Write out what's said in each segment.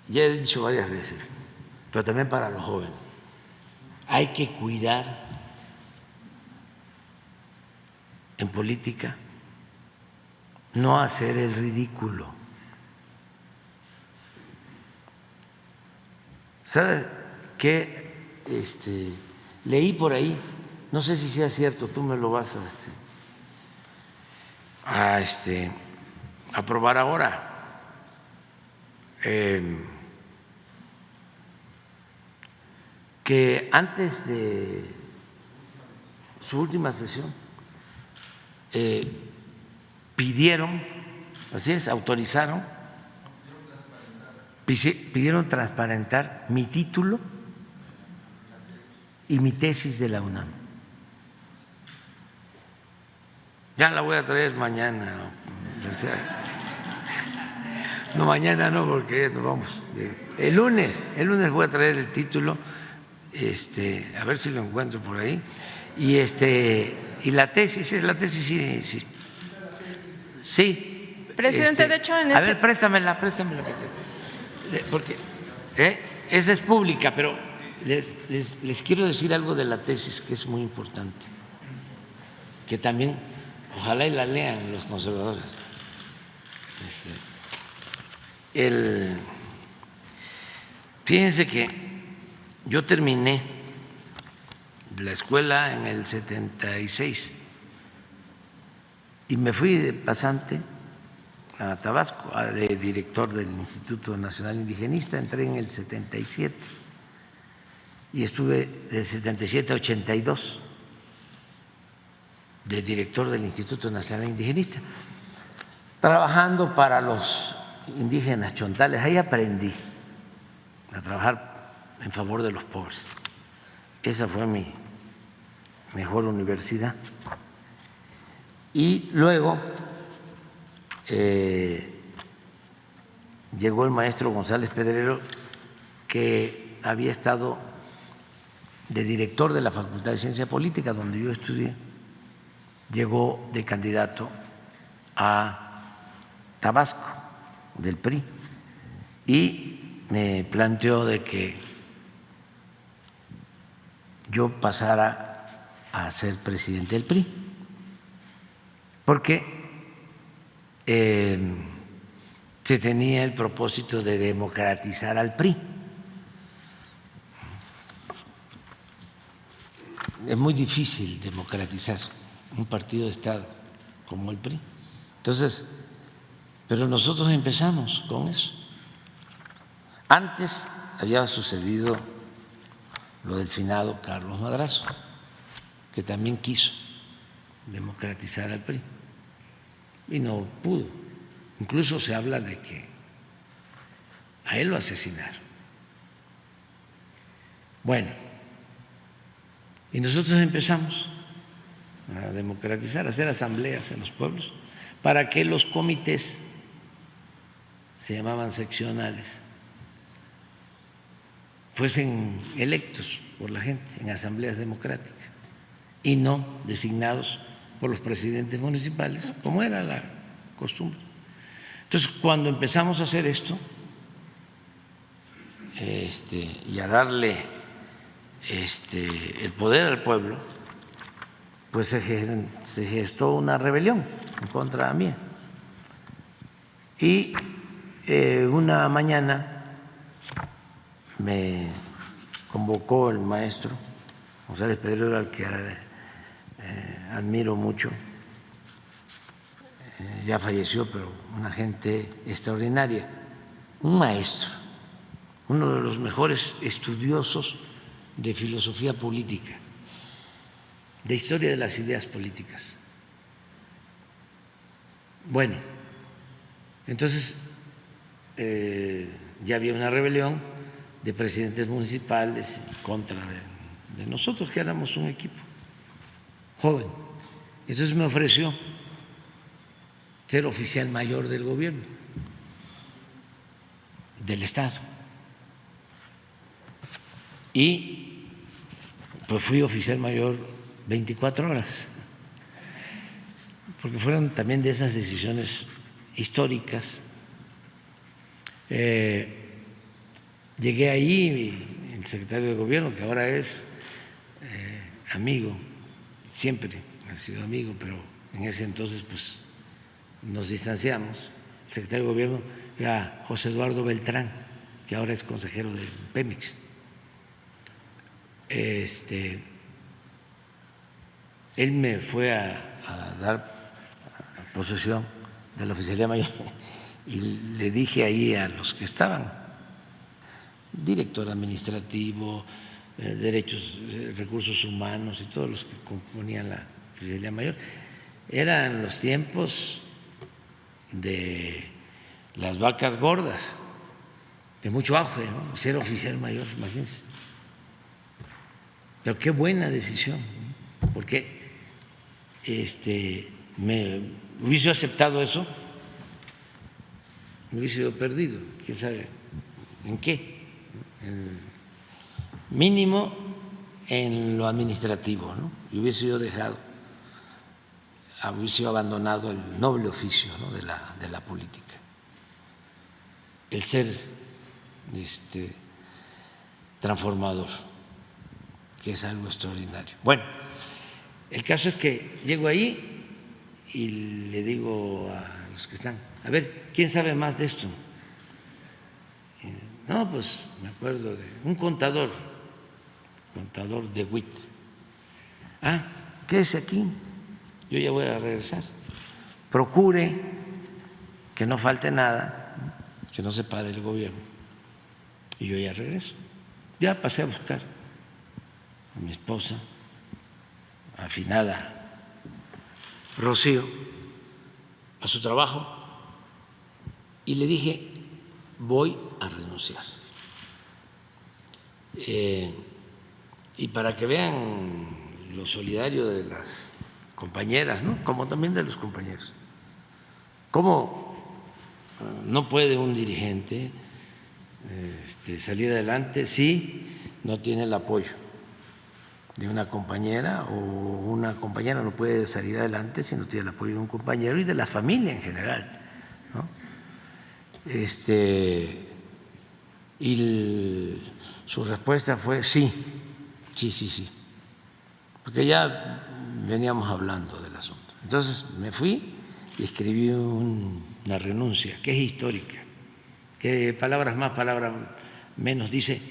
ya he dicho varias veces, pero también para los jóvenes, hay que cuidar en política, no hacer el ridículo. ¿Sabe qué? Leí por ahí, no sé si sea cierto, tú me lo vas a probar ahora. Que antes de su última sesión pidieron, así es, autorizaron, pidieron transparentar mi título y mi tesis de la UNAM. Ya la voy a traer mañana. No, mañana no, porque nos vamos. El lunes voy a traer el título, a ver si lo encuentro por ahí. Y la tesis, sí. Presidente, de hecho, a ver, préstamela, porque esa es pública, pero les quiero decir algo de la tesis que es muy importante, que también ojalá y la lean los conservadores. Fíjense que yo terminé la escuela en el 76 y me fui de pasante a Tabasco, de director del Instituto Nacional Indigenista. Entré en el 77 y estuve del 77 a 82 de director del Instituto Nacional Indigenista, trabajando para los indígenas chontales. Ahí aprendí a trabajar en favor de los pobres. Esa fue mi mejor universidad. Y luego llegó el maestro González Pedrero, que había estado de director de la Facultad de Ciencia Política, donde yo estudié. Llegó de candidato a Tabasco del PRI y me planteó de que yo pasara a ser presidente del PRI, porque se tenía el propósito de democratizar al PRI. Es muy difícil democratizar un partido de Estado como el PRI. Entonces, pero nosotros empezamos con eso. Antes había sucedido lo del finado Carlos Madrazo, que también quiso democratizar al PRI y no pudo. Incluso se habla de que a él lo asesinaron. Bueno, y nosotros empezamos a democratizar, a hacer asambleas en los pueblos para que los comités, se llamaban seccionales, fuesen electos por la gente en asambleas democráticas y no designados por los presidentes municipales, como era la costumbre. Entonces, cuando empezamos a hacer esto y a darle el poder al pueblo, pues se gestó una rebelión en contra mía. Y una mañana me convocó el maestro González Pedrero, al que admiro mucho, ya falleció, pero una gente extraordinaria, un maestro, uno de los mejores estudiosos de filosofía política, de historia de las ideas políticas. Bueno, entonces ya había una rebelión de presidentes municipales en contra de nosotros, que éramos un equipo joven. Entonces me ofreció ser oficial mayor del gobierno del Estado. Y pues fui oficial mayor 24 horas, porque fueron también de esas decisiones históricas. llegué ahí, el secretario de Gobierno, que ahora es amigo, siempre ha sido amigo, pero en ese entonces pues nos distanciamos. El secretario de Gobierno era José Eduardo Beltrán, que ahora es consejero de Pemex. Él me fue a dar posesión de la Oficialía Mayor y le dije ahí a los que estaban, director administrativo, derechos, recursos humanos y todos los que componían la Oficialía Mayor, eran los tiempos de las vacas gordas, de mucho auge, ¿no? Ser oficial mayor, imagínense. Pero qué buena decisión, ¿no? Porque me hubiese aceptado eso, me hubiese ido perdido, quién sabe en qué, mínimo en lo administrativo, ¿no? Y hubiese yo dejado, hubiese sido abandonado el noble oficio, ¿no? de la política, el ser transformador, que es algo extraordinario. Bueno, el caso es que llego ahí y le digo a los que están, a ver, ¿quién sabe más de esto? No, pues me acuerdo de un contador de WIT. Quédese aquí, yo ya voy a regresar. Procure que no falte nada, que no se pare el gobierno, y yo ya regreso. Ya pasé a buscar a mi esposa, afinada Rocío, a su trabajo, y le dije, voy a renunciar. Y para que vean lo solidario de las compañeras, ¿no? Como también de los compañeros, cómo no puede un dirigente salir adelante si no tiene el apoyo de una compañera, o una compañera no puede salir adelante si no tiene el apoyo de un compañero y de la familia en general, ¿no? Y su respuesta fue sí, porque ya veníamos hablando del asunto. Entonces me fui y escribí una renuncia que es histórica, que palabras más, palabras menos dice,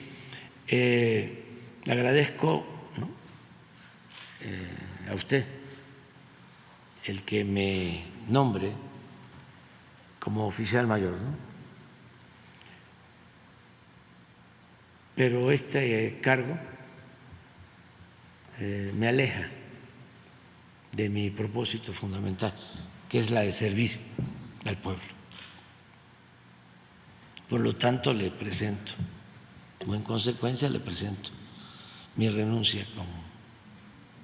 le agradezco, ¿no? A usted el que me nombre como oficial mayor, ¿no? Pero este cargo me aleja de mi propósito fundamental, que es la de servir al pueblo. Por lo tanto, le presento, o en consecuencia le presento mi renuncia con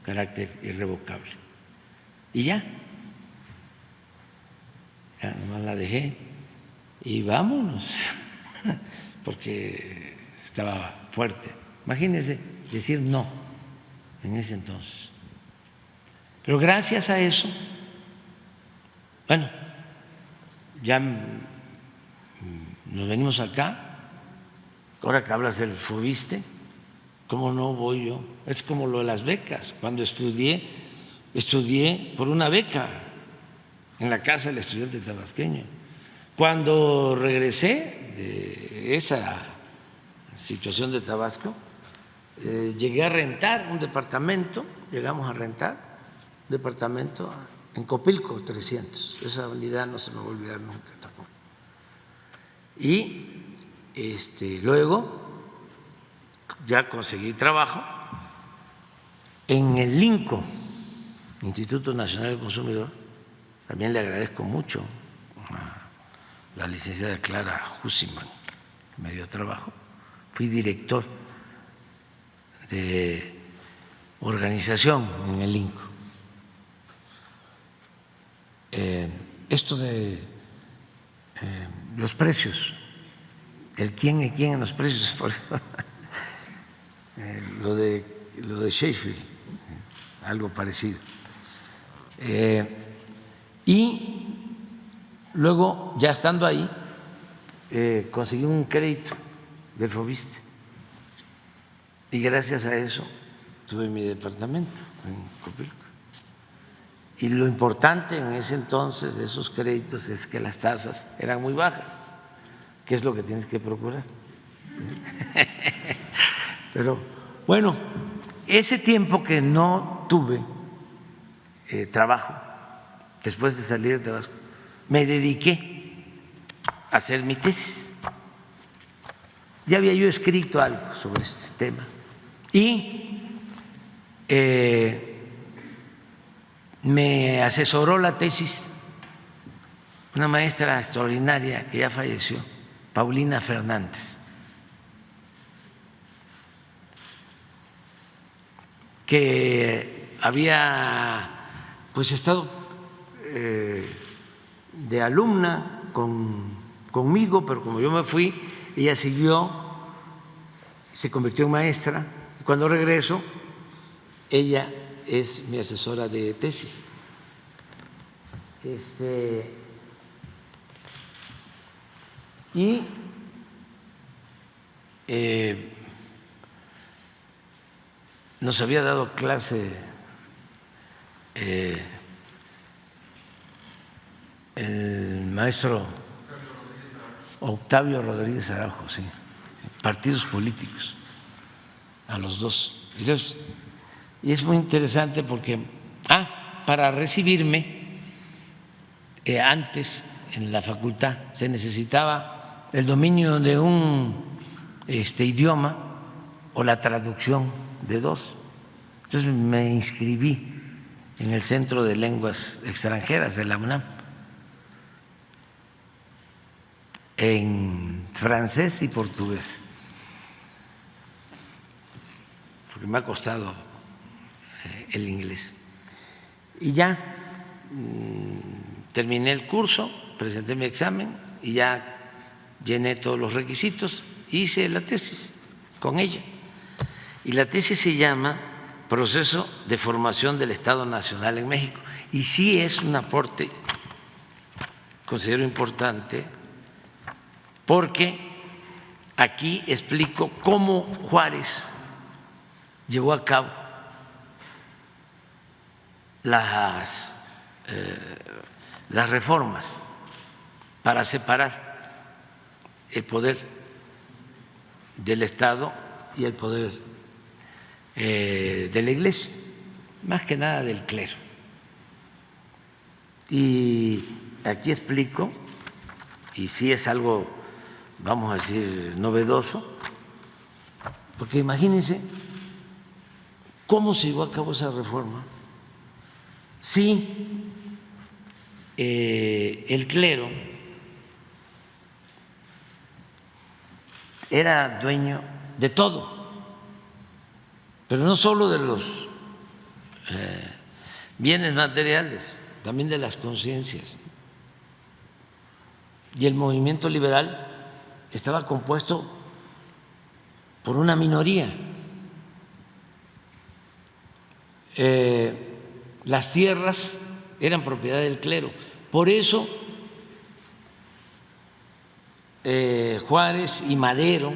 carácter irrevocable. Y ya nomás la dejé y vámonos, porque estaba fuerte. Imagínense decir no en ese entonces. Pero gracias a eso, bueno, ya nos venimos acá. Ahora que hablas del FOBISTE, ¿cómo no voy yo? Es como lo de las becas. Cuando estudié por una beca en la Casa del Estudiante Tabasqueño. Cuando regresé de esa situación de Tabasco, llegué a rentar un departamento, llegamos a rentar un departamento en Copilco, 300. Esa unidad no se me va a olvidar nunca tampoco. Y luego ya conseguí trabajo en el INCO, Instituto Nacional del Consumidor. También le agradezco mucho a la licenciada Clara Hussiman, que me dio trabajo. Fui director de organización en el INCO. Esto de los precios, el quién es quién en los precios, por eso lo de Sheffield, algo parecido. Y luego, ya estando ahí, conseguí un crédito del Fobiste. Y gracias a eso tuve mi departamento en Copilco. Y lo importante en ese entonces de esos créditos es que las tasas eran muy bajas, que es lo que tienes que procurar. Pero bueno, ese tiempo que no tuve trabajo, después de salir de Tabasco, me dediqué a hacer mi tesis. Ya había yo escrito algo sobre este tema y me asesoró la tesis una maestra extraordinaria que ya falleció, Paulina Fernández, que había pues estado de alumna conmigo, pero como yo me fui, ella siguió, se convirtió en maestra, y cuando regreso, ella es mi asesora de tesis. Y nos había dado clase el maestro Octavio Rodríguez Araujo, sí, partidos políticos, a los dos. Entonces, y es muy interesante porque, para recibirme, antes en la facultad se necesitaba el dominio de un idioma o la traducción de dos. Entonces me inscribí en el Centro de Lenguas Extranjeras de la UNAM, en francés y portugués, porque me ha costado el inglés. Y ya terminé el curso, presenté mi examen y ya llené todos los requisitos, hice la tesis con ella. Y la tesis se llama Proceso de Formación del Estado Nacional en México. Y sí es un aporte, considero importante, porque aquí explico cómo Juárez llevó a cabo las reformas para separar el poder del Estado y el poder de la Iglesia, más que nada del clero. Y aquí explico, y sí es algo, vamos a decir, novedoso, porque imagínense cómo se llevó a cabo esa reforma. Sí, el clero era dueño de todo, pero no solo de los bienes materiales, también de las conciencias. Y el movimiento liberal estaba compuesto por una minoría. Las tierras eran propiedad del clero. Por eso Juárez y Madero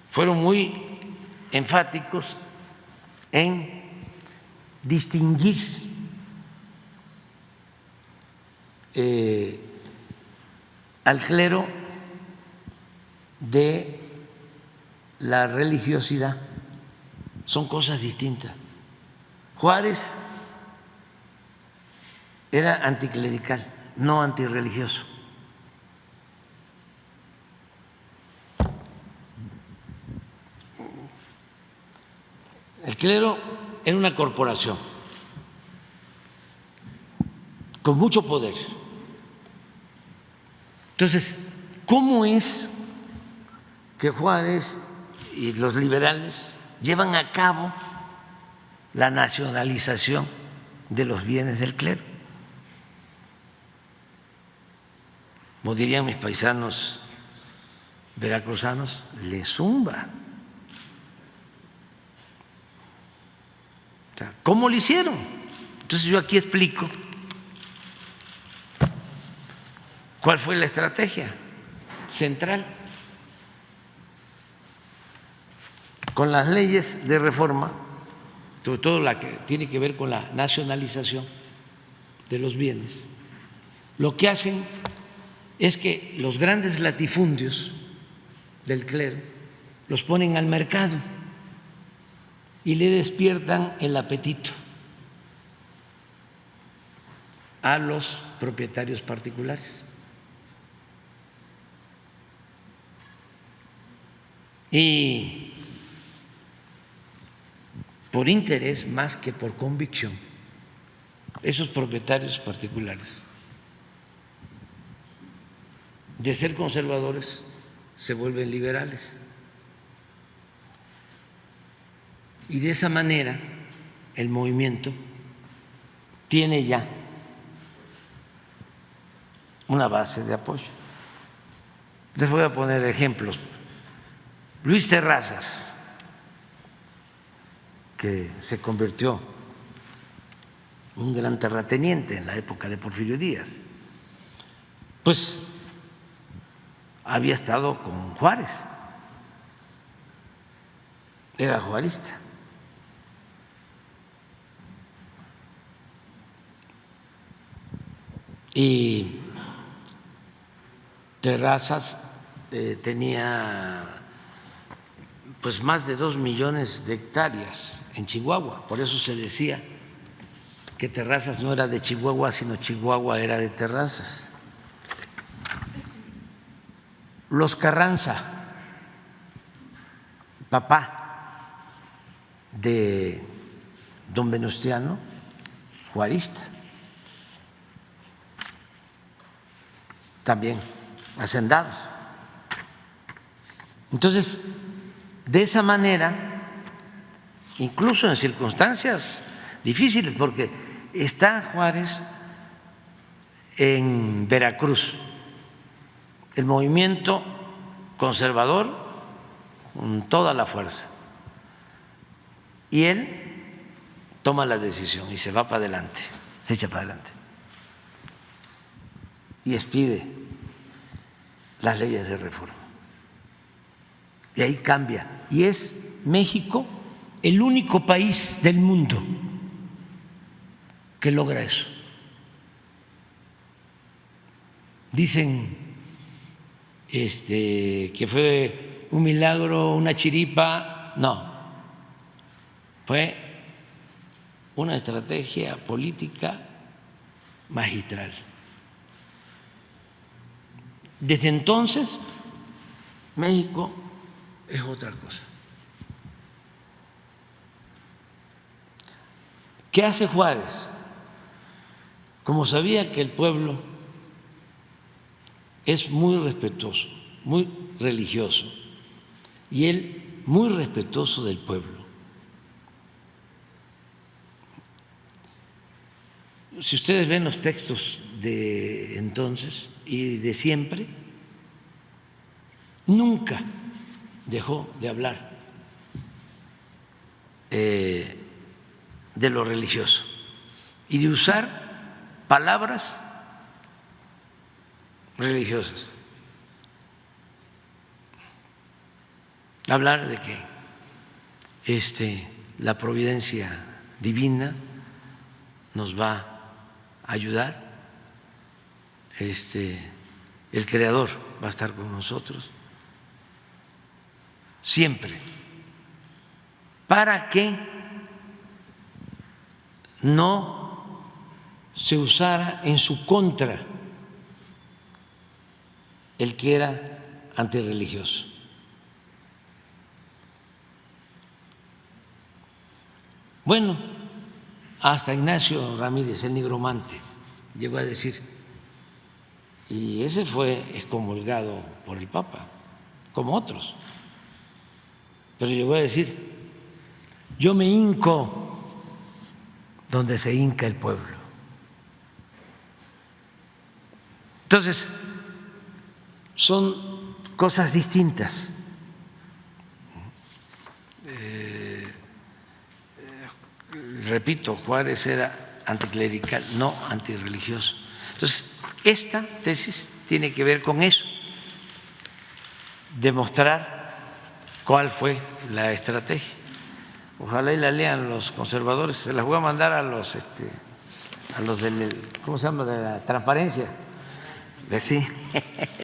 fueron muy enfáticos en distinguir al clero de la religiosidad. Son cosas distintas. Juárez era anticlerical, no antirreligioso. El clero era una corporación con mucho poder. Entonces, ¿cómo es que Juárez y los liberales llevan a cabo la nacionalización de los bienes del clero? Como dirían mis paisanos veracruzanos, le zumba. ¿Cómo lo hicieron? Entonces yo aquí explico cuál fue la estrategia. central. Con las leyes de reforma, sobre todo la que tiene que ver con la nacionalización de los bienes, lo que hacen es que los grandes latifundios del clero los ponen al mercado y le despiertan el apetito a los propietarios particulares. Y por interés más que por convicción, esos propietarios particulares, de ser conservadores, se vuelven liberales. Y de esa manera el movimiento tiene ya una base de apoyo. Les voy a poner ejemplos. Luis Terrazas, que se convirtió en un gran terrateniente en la época de Porfirio Díaz, pues había estado con Juárez, era juarista. Y Terrazas tenía pues más de 2 millones de hectáreas en Chihuahua, por eso se decía que Terrazas no era de Chihuahua, sino Chihuahua era de Terrazas. Los Carranza, papá de don Venustiano, juarista, también hacendados. Entonces, de esa manera, incluso en circunstancias difíciles, porque está Juárez en Veracruz, el movimiento conservador con toda la fuerza, y él toma la decisión y se va para adelante, se echa para adelante y expide las leyes de reforma. Y ahí cambia. Y es México el único país del mundo que logra eso. Dicen que fue un milagro, una chiripa. No, fue una estrategia política magistral. Desde entonces, México es otra cosa. ¿Qué hace Juárez? Como sabía que el pueblo es muy respetuoso, muy religioso, y él muy respetuoso del pueblo. Si ustedes ven los textos de entonces y de siempre, nunca dejó de hablar de lo religioso y de usar palabras religiosas. Hablar de que la providencia divina nos va a ayudar, el Creador va a estar con nosotros siempre, para que no se usara en su contra el que era antirreligioso. Bueno, hasta Ignacio Ramírez, el nigromante, llegó a decir, y ese fue excomulgado por el Papa, como otros, pero llegó a decir, yo me hinco donde se hinca el pueblo. Entonces, son cosas distintas. Repito, Juárez era anticlerical, no antirreligioso. Entonces, esta tesis tiene que ver con eso, demostrar cuál fue la estrategia. Ojalá y la lean los conservadores. Se las voy a mandar a los del, ¿cómo se llama?, de la transparencia. Sí.